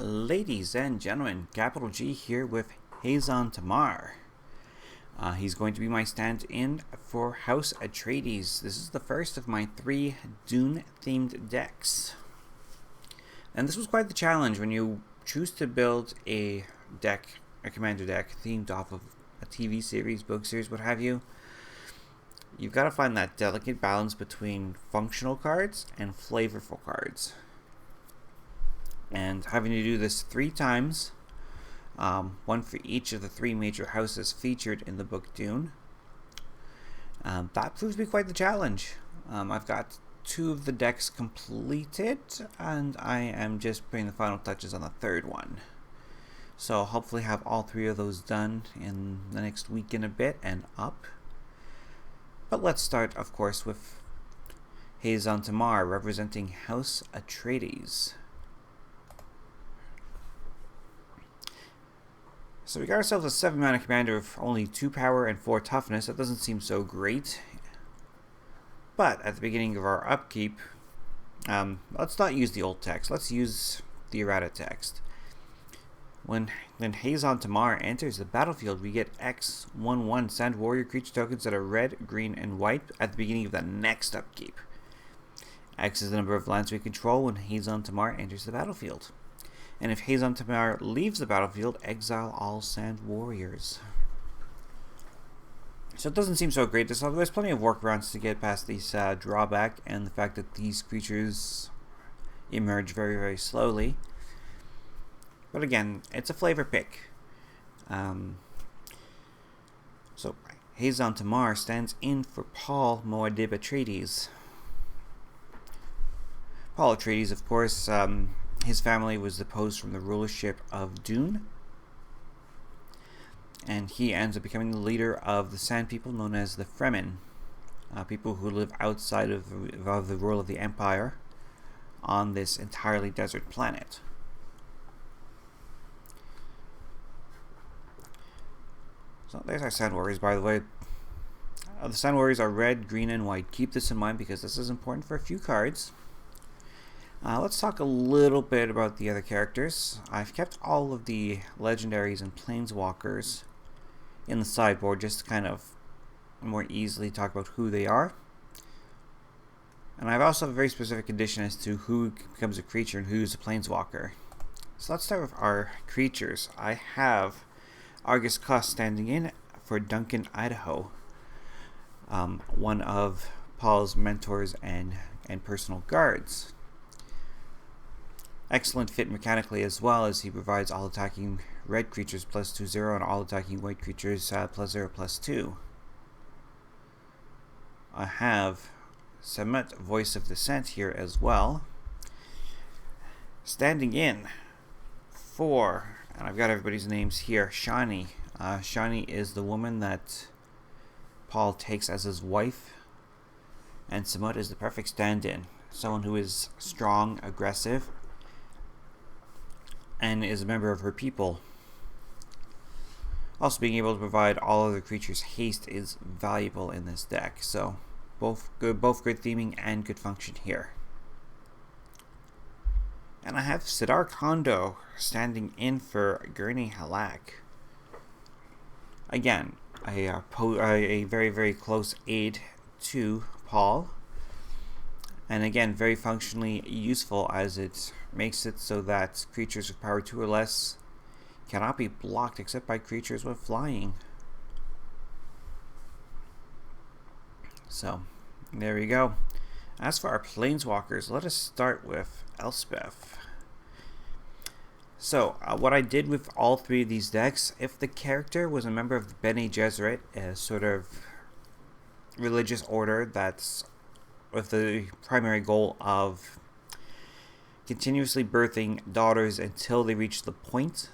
Ladies and gentlemen, capital G here with Hazezon Tamar. He's going to be my stand-in for House Atreides. This is the first of my 3 Dune-themed decks. And this was quite the challenge when you choose to build a commander deck, themed off of a TV series, book series, what have you. You've got to find that delicate balance between functional cards and flavorful cards. And having to do this 3 times, one for each of the 3 major houses featured in the book Dune. That proves to be quite the challenge. I've got 2 of the decks completed, and I am just putting the final touches on the 3rd one. So hopefully have all 3 of those done in the next week and a bit and up. But let's start, of course, with Hazezon Tamar representing House Atreides. So we got ourselves a 7-mana commander with only 2 power and 4 toughness. That doesn't seem so great. But at the beginning of our upkeep, let's not use the old text. Let's use the errata text. When Hazezon Tamar enters the battlefield, we get X/1/1 Sand Warrior creature tokens that are red, green, and white at the beginning of the next upkeep. X is the number of lands we control when Hazezon Tamar enters the battlefield. And if Hazezon Tamar leaves the battlefield, exile all Sand Warriors. So it doesn't seem so great. There's plenty of workarounds to get past this drawback and the fact that these creatures emerge very, very slowly. But again, it's a flavor pick. So Hazezon Tamar stands in for Paul Atreides. Paul Atreides, of course, his family was deposed from the rulership of Dune, and he ends up becoming the leader of the Sand People known as the Fremen, people who live outside of the rule of the Empire on this entirely desert planet. So there's our Sand Warriors, by the way. The Sand Warriors are red, green, and white. Keep this in mind because this is important for a few cards. Let's talk a little bit about the other characters. I've kept all of the legendaries and planeswalkers in the sideboard just to kind of more easily talk about who they are. And I've also have a very specific condition as to who becomes a creature and who's a planeswalker. So let's start with our creatures. I have Argus Cuss standing in for Duncan, Idaho. One of Paul's mentors and personal guards. Excellent fit mechanically, as well as he provides all attacking red creatures +2/0 and all attacking white creatures +0/+2. I have Samut, Voice of Dissent here as well. Standing in for, and I've got everybody's names here, Chani. Chani is the woman that Paul takes as his wife, and Samut is the perfect stand-in. Someone who is strong, aggressive, and is a member of her people. Also, being able to provide all other creatures haste is valuable in this deck. So, both good theming and good function here. And I have Sidar Kondo standing in for Gurney Halleck. Again, a very, very close aid to Paul. And again, very functionally useful as it makes it so that creatures with power 2 or less cannot be blocked except by creatures with flying. So, there we go. As for our planeswalkers, let us start with Elspeth. So, what I did with all 3 of these decks, if the character was a member of the Bene Gesserit, a sort of religious order that's with the primary goal of continuously birthing daughters until they reach the point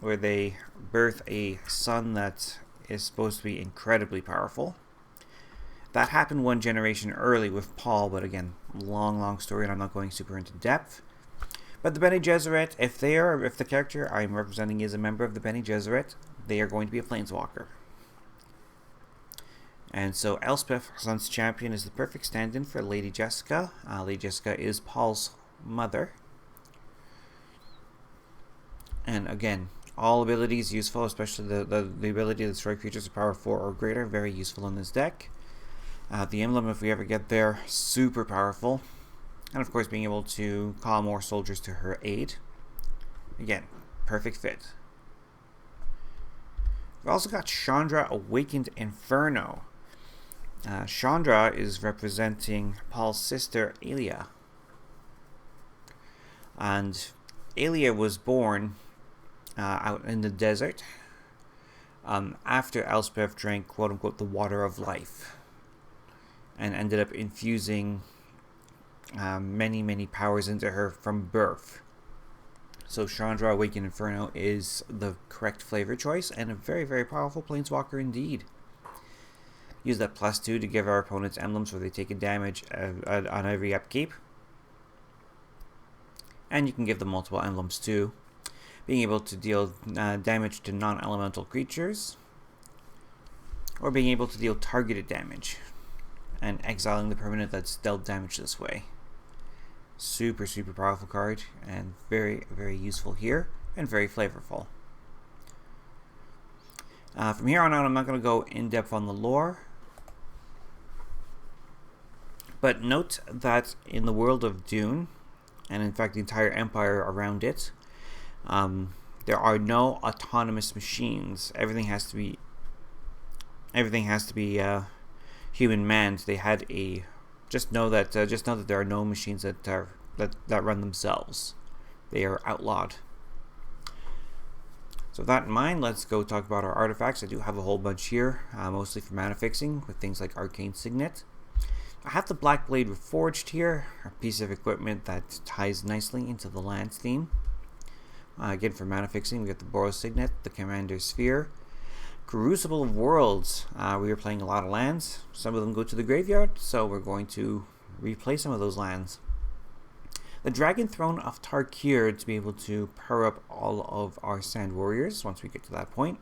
where they birth a son that is supposed to be incredibly powerful. That happened 1 generation early with Paul, but again, long story and I'm not going super into depth. But the Bene Gesserit, if the character I'm representing is a member of the Bene Gesserit, they are going to be a planeswalker. And so Elspeth, Sun's Champion, is the perfect stand-in for Lady Jessica. Lady Jessica is Paul's mother. And again, all abilities useful, especially the ability to destroy creatures of power 4 or greater, very useful in this deck. The emblem, if we ever get there, super powerful. And of course, being able to call more soldiers to her aid. Again, perfect fit. We've also got Chandra, Awakened Inferno. Chandra is representing Paul's sister, Alia. And Alia was born out in the desert after Elspeth drank, quote-unquote, the water of life. And ended up infusing many powers into her from birth. So Chandra, Awakened Inferno is the correct flavor choice and a very powerful planeswalker indeed. Use that +2 to give our opponents emblems where they take a damage on every upkeep. And you can give them multiple emblems too. Being able to deal damage to non-elemental creatures. Or being able to deal targeted damage. And exiling the permanent that's dealt damage this way. Super powerful card. And very useful here. And very flavorful. From here on out, I'm not going to go in depth on the lore. But note that in the world of Dune, and in fact the entire empire around it, there are no autonomous machines. Everything has to be human manned. They had a just know that there are no machines that run themselves. They are outlawed. So with that in mind, let's go talk about our artifacts. I do have a whole bunch here, mostly for mana fixing, with things like Arcane Signet. I have the Black Blade Reforged here, a piece of equipment that ties nicely into the lands theme. Again, for mana fixing, we got the Boros Signet, the Commander Sphere, Crucible of Worlds. We are playing a lot of lands. Some of them go to the graveyard, so we're going to replay some of those lands. The Dragon Throne of Tarkir to be able to power up all of our Sand Warriors once we get to that point.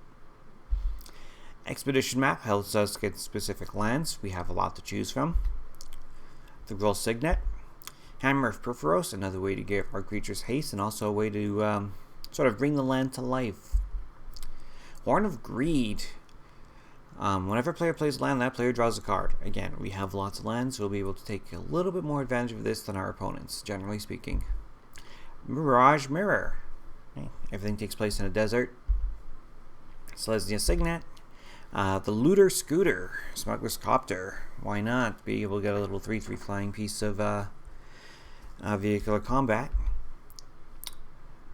Expedition Map helps us get specific lands. We have a lot to choose from. The Groll Signet. Hammer of Perforos, another way to give our creatures haste and also a way to sort of bring the land to life. Horn of Greed. Whenever a player plays land, that player draws a card. Again, we have lots of lands, so we'll be able to take a little bit more advantage of this than our opponents, generally speaking. Mirage Mirror. Okay. Everything takes place in a desert. Selesnya Signet. The Looter Scooter. Smuggler's Copter. Why not? Be able to get a little 3/3 flying piece of vehicular combat.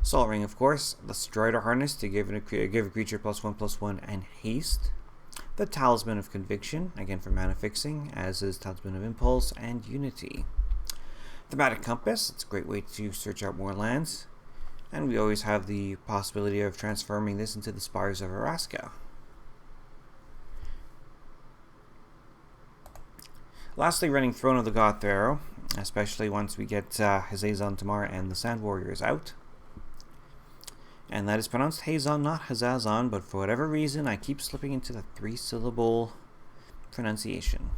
Soul Ring, of course. The Strider Harness to give a creature +1/+1 and haste. The Talisman of Conviction, again for mana fixing, as is Talisman of Impulse and Unity. Thematic Compass, it's a great way to search out more lands. And we always have the possibility of transforming this into the Spires of Araska. Lastly, running Throne of the God Pharaoh, especially once we get Hazezon Tamar and the Sand Warriors out. And that is pronounced Hazon, not Hazazon, but for whatever reason, I keep slipping into the 3-syllable pronunciation.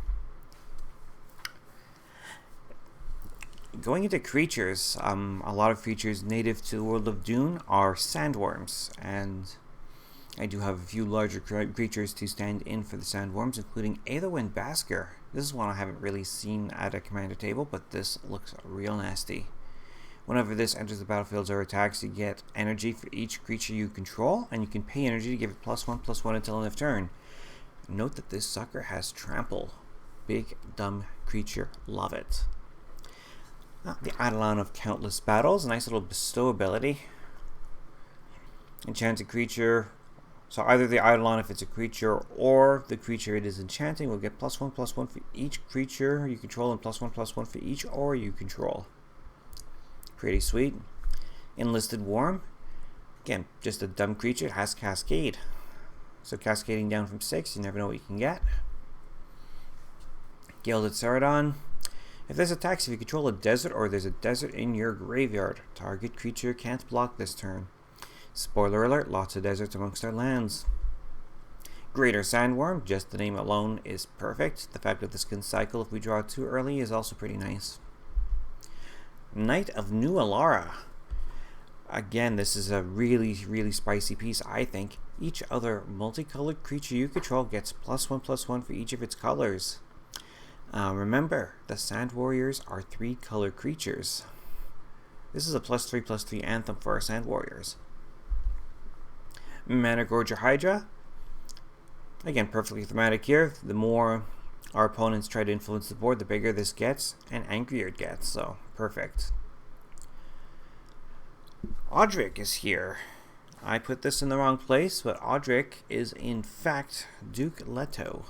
Going into creatures, a lot of creatures native to the world of Dune are sandworms, and I do have a few larger creatures to stand in for the sandworms, including Edo and Basker. This is one I haven't really seen at a commander table, but this looks real nasty. Whenever this enters the battlefield or attacks, you get energy for each creature you control, and you can pay energy to give it +1/+1 until end of turn. Note that this sucker has trample. Big, dumb creature. Love it. The Eidolon of Countless Battles. Nice little bestow ability. Enchanted Creature. So either the Eidolon if it's a creature, or the creature it is enchanting will get +1/+1 for each creature you control, and +1/+1 for each aura you control. Pretty sweet. Enlisted Worm. Again, just a dumb creature. It has Cascade. So cascading down from 6, you never know what you can get. Gilded Ceradon. If this attacks, if you control a desert or there's a desert in your graveyard, target creature can't block this turn. Spoiler alert, lots of deserts amongst our lands. Greater Sandworm, just the name alone is perfect. The fact that this can cycle if we draw it too early is also pretty nice. Knight of New Alara. Again, this is a really, really spicy piece, I think. Each other multicolored creature you control gets +1/+1 for each of its colors. Remember, the Sand Warriors are 3-color creatures. This is a +3/+3 anthem for our Sand Warriors. Mana Gorger Hydra. Again, perfectly thematic here. The more our opponents try to influence the board, the bigger this gets and angrier it gets, so perfect. Odric is here. I put this in the wrong place, but Odric is in fact Duke Leto.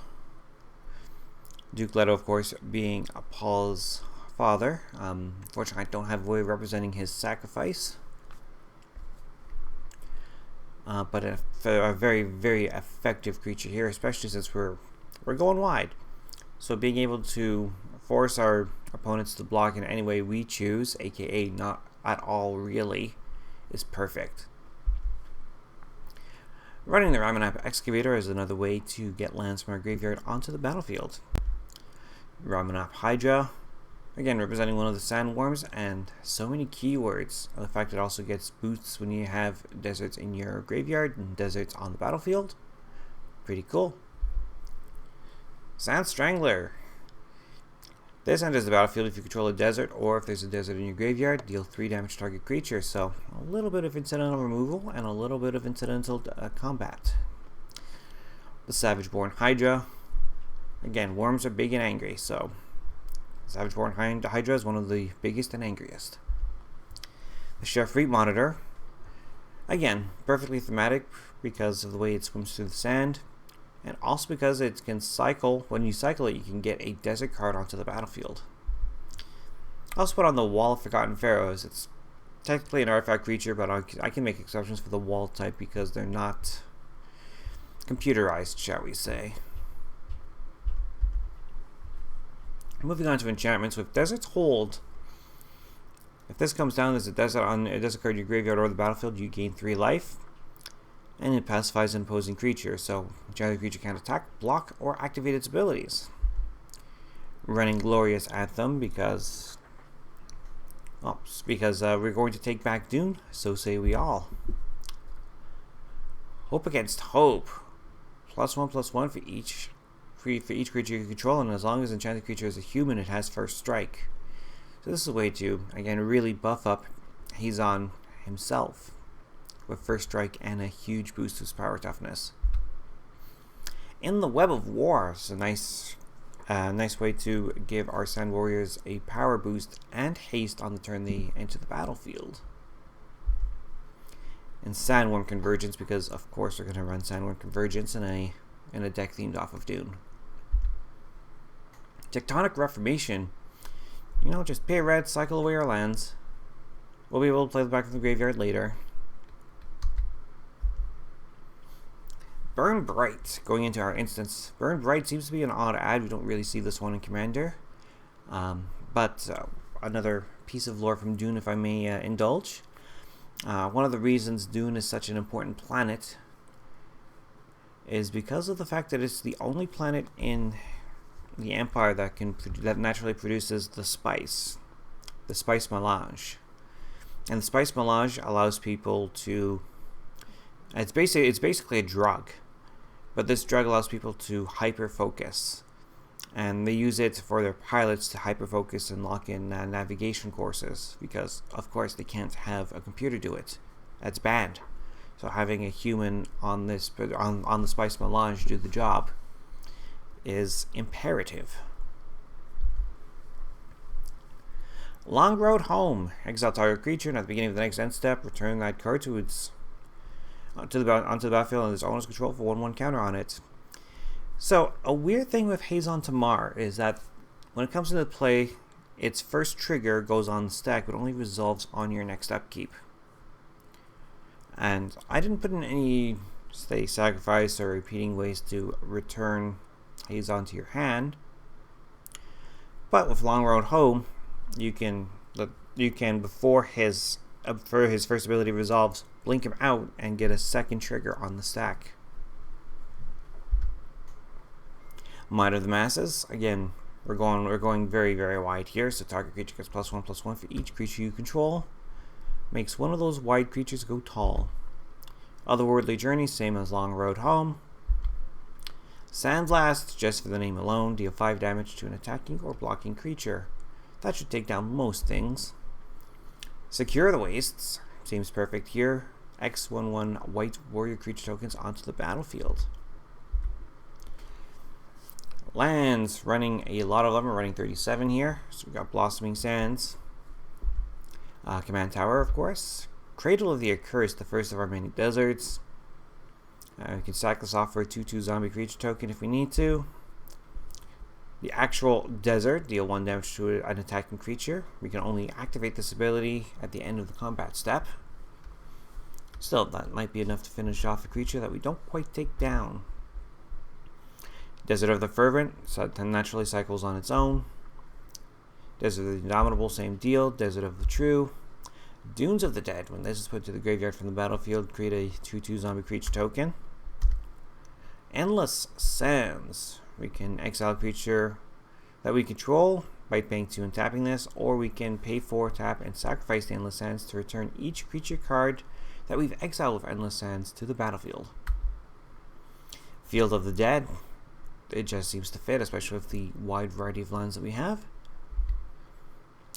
Duke Leto, of course, being Paul's father. Unfortunately, I don't have a way of representing his sacrifice. But a very, very effective creature here, especially since we're going wide. So being able to force our opponents to block in any way we choose, aka not at all really, is perfect. Running the Ramanap Excavator is another way to get lands from our graveyard onto the battlefield. Ramanap Hydra, again representing one of the sandworms, and so many keywords. The fact it also gets boosts when you have deserts in your graveyard and deserts on the battlefield. Pretty cool. Sand Strangler. This enters the battlefield if you control a desert, or if there's a desert in your graveyard, deal 3 damage to target creature. So a little bit of incidental removal and a little bit of incidental combat. The Savageborn Hydra. Again, worms are big and angry, so Savageborn Hydra is one of the biggest and angriest. The Sheriff Monitor. Again, perfectly thematic because of the way it swims through the sand. And also because it can cycle. When you cycle it, you can get a desert card onto the battlefield. Also put on the Wall of Forgotten Pharaohs. It's technically an artifact creature, but I can make exceptions for the wall type because they're not computerized, shall we say. Moving on to enchantments. With Desert's Hold, if this comes down as a desert on a desert card in your graveyard or the battlefield, you gain 3 life. And it pacifies an opposing creature, so enchanted creature can't attack, block, or activate its abilities. Running Glorious Anthem because we're going to take back Dune, so say we all. Hope Against Hope. +1/+1 for each creature you control, and as long as enchanted creature is a human, it has first strike. So this is a way to, again, really buff up Hazehon himself with first strike and a huge boost to his power toughness. In the Web of War is a nice way to give our Sand Warriors a power boost and haste on the turn they enter the battlefield. And Sandworm Convergence, because of course we're going to run Sandworm Convergence in a deck themed off of Dune. Tectonic Reformation. Just pay red, cycle away our lands. We'll be able to play them back from the graveyard later. Burn Bright, going into our instance. Burn Bright seems to be an odd ad. We don't really see this one in Commander. But another piece of lore from Dune, if I may indulge. One of the reasons Dune is such an important planet is because of the fact that it's the only planet in the Empire that naturally produces the Spice Melange. And the Spice Melange allows people to... It's basically a drug, but this drug allows people to hyper-focus, and they use it for their pilots to hyper-focus and lock in navigation courses, because of course they can't have a computer do it. That's bad. So having a human on the Spice Melange do the job is imperative. Long Road Home. Exile target creature, and at the beginning of the next end step, return that card to its onto the battlefield and its owner's control for 1/1 counter on it. So a weird thing with Hazezon Tamar is that when it comes into play, its first trigger goes on the stack, but only resolves on your next upkeep. And I didn't put in any, say, sacrifice or repeating ways to return Hazezon to your hand. But with Long Road Home, you can before his first ability resolves, blink him out and get a second trigger on the stack. Might of the Masses. Again, we're going very, very wide here, so target creature gets +1/+1 for each creature you control. Makes one of those wide creatures go tall. Otherworldly Journey, same as Long Road Home. Sandblast, just for the name alone, deal 5 damage to an attacking or blocking creature. That should take down most things. Secure the Wastes, seems perfect here. X11 white warrior creature tokens onto the battlefield. Lands, running a lot of them, we're running 37 here. So we got Blossoming Sands. Command Tower, of course. Cradle of the Accursed, the first of our many deserts. We can sack this off for a 2/2 zombie creature token if we need to. The actual desert, deal 1 damage to an attacking creature. We can only activate this ability at the end of the combat step. Still, that might be enough to finish off a creature that we don't quite take down. Desert of the Fervent, so it naturally cycles on its own. Desert of the Indomitable, same deal. Desert of the True. Dunes of the Dead, when this is put to the graveyard from the battlefield, create a 2/2 zombie creature token. Endless Sands. We can exile a creature that we control by paying 2 and tapping this, or we can pay 4, tap, and sacrifice the Endless Sands to return each creature card that we've exiled with Endless Sands to the battlefield. Field of the Dead. It just seems to fit, especially with the wide variety of lands that we have.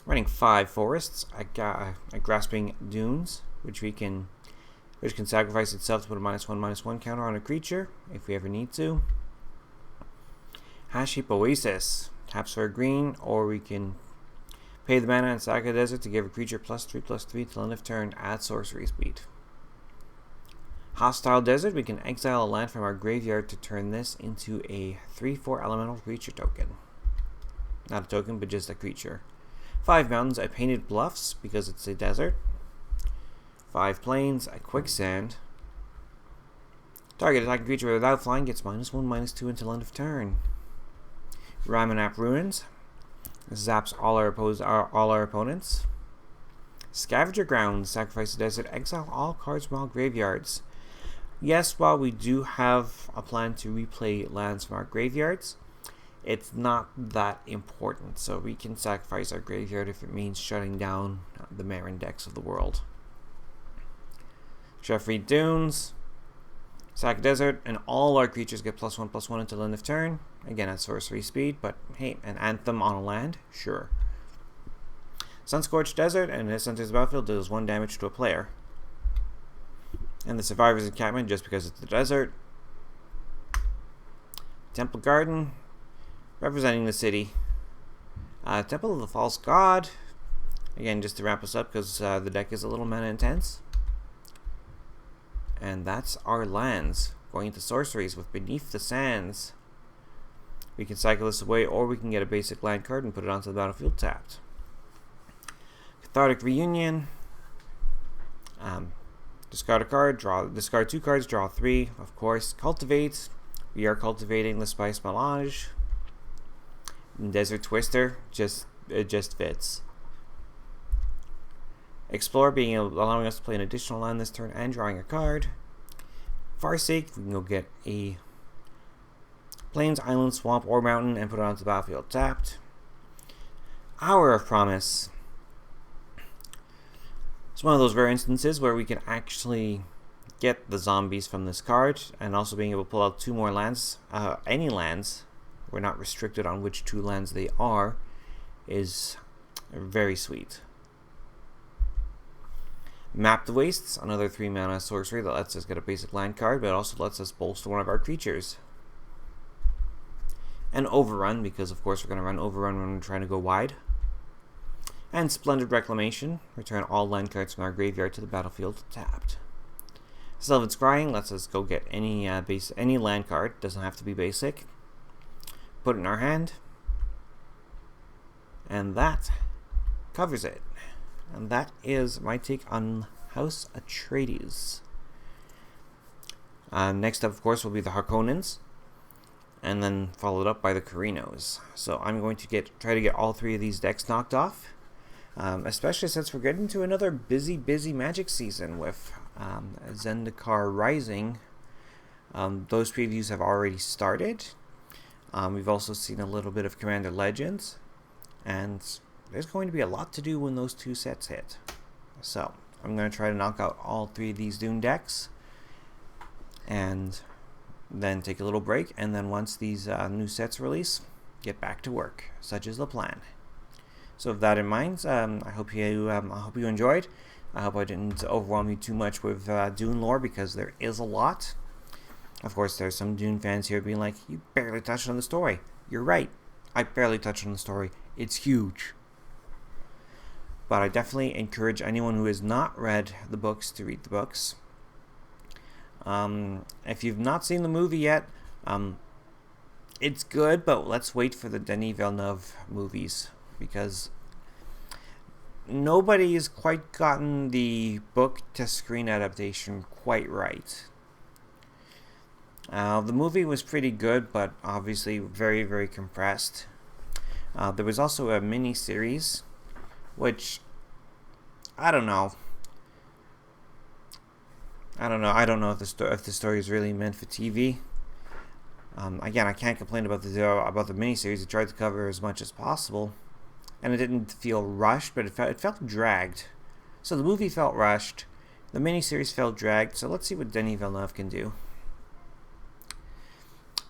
Running 5 forests, a Grasping Dunes, which can sacrifice itself to put a -1/-1 counter on a creature if we ever need to. Hash Heap Oasis, taps for a green, or we can pay the mana and sack a desert to give a creature +3/+3 till end of turn, add sorcery speed. Hostile Desert, we can exile a land from our graveyard to turn this into a 3/4 elemental creature token. Not a token, but just a creature. 5 mountains, I Painted Bluffs, because it's a desert. 5 plains, a Quicksand. Target attacking creature without flying gets -1/-2 until end of turn. Ramanap Ruins. Zaps all our opponents. Scavenger Grounds, sacrifice a desert, exile all cards from all graveyards. Yes, while we do have a plan to replay lands from our graveyards, it's not that important, so we can sacrifice our graveyard if it means shutting down the Marin decks of the world. Jeffrey Dunes, sack a desert, and all our creatures get +1/+1 until end of turn. Again, at sorcery speed, but hey, an Anthem on a land? Sure. Sunscorched Desert, and this enters the battlefield, deals 1 damage to a player. And the Survivor's Encampment, just because it's the desert. Temple Garden, representing the city. Temple of the False God, again, just to wrap us up, because the deck is a little mana intense. And that's our lands. Going into sorceries with Beneath the Sands. We can cycle this away, or we can get a basic land card and put it onto the battlefield tapped. Cathartic Reunion. Discard a card, discard 2 cards, draw 3, of course. Cultivate. We are cultivating the Spice Melange. And Desert Twister, it just fits. Explore, allowing us to play an additional land this turn and drawing a card. Farsake, we can go get a Plains, Island, Swamp, or Mountain and put it onto the battlefield tapped. Hour of Promise. It's one of those rare instances where we can actually get the zombies from this card, and also being able to pull out 2 more lands, any lands. We're not restricted on which 2 lands they are, is very sweet. Map the Wastes, another 3 mana sorcery that lets us get a basic land card, but also lets us bolster one of our creatures. And Overrun, because of course we're going to run Overrun when we're trying to go wide. And Splendid Reclamation, return all land cards from our graveyard to the battlefield tapped. Sylvan Scrying lets us go get any land card, doesn't have to be basic. Put it in our hand. And that covers it. And that is my take on House Atreides. Next up, of course, will be the Harkonnens, and then followed up by the Carinos. So I'm going to try to get all 3 of these decks knocked off, especially since we're getting to another busy Magic season with Zendikar Rising. Those previews have already started. We've also seen a little bit of Commander Legends, and there's going to be a lot to do when those 2 sets hit. So I'm going to try to knock out all 3 of these Dune decks, and then take a little break, and then once these new sets release, get back to work. Such is the plan. So with that in mind, I hope you enjoyed. I hope I didn't overwhelm you too much with Dune lore, because there is a lot. Of course, there's some Dune fans here being like, you barely touched on the story. You're right. I barely touched on the story. It's huge. But I definitely encourage anyone who has not read the books to read the books. If you've not seen the movie yet, it's good, but let's wait for the Denis Villeneuve movies, because nobody's quite gotten the book to screen adaptation quite right. The movie was pretty good, but obviously very, very compressed. There was also a mini-series, which, I don't know. I don't know if the story is really meant for TV. Again, I can't complain about the miniseries. It tried to cover as much as possible, and it didn't feel rushed, but it felt dragged. So the movie felt rushed, the miniseries felt dragged. So let's see what Denis Villeneuve can do.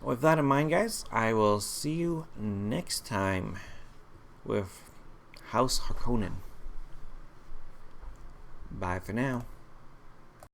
With that in mind, guys, I will see you next time with House Harkonnen. Bye for now.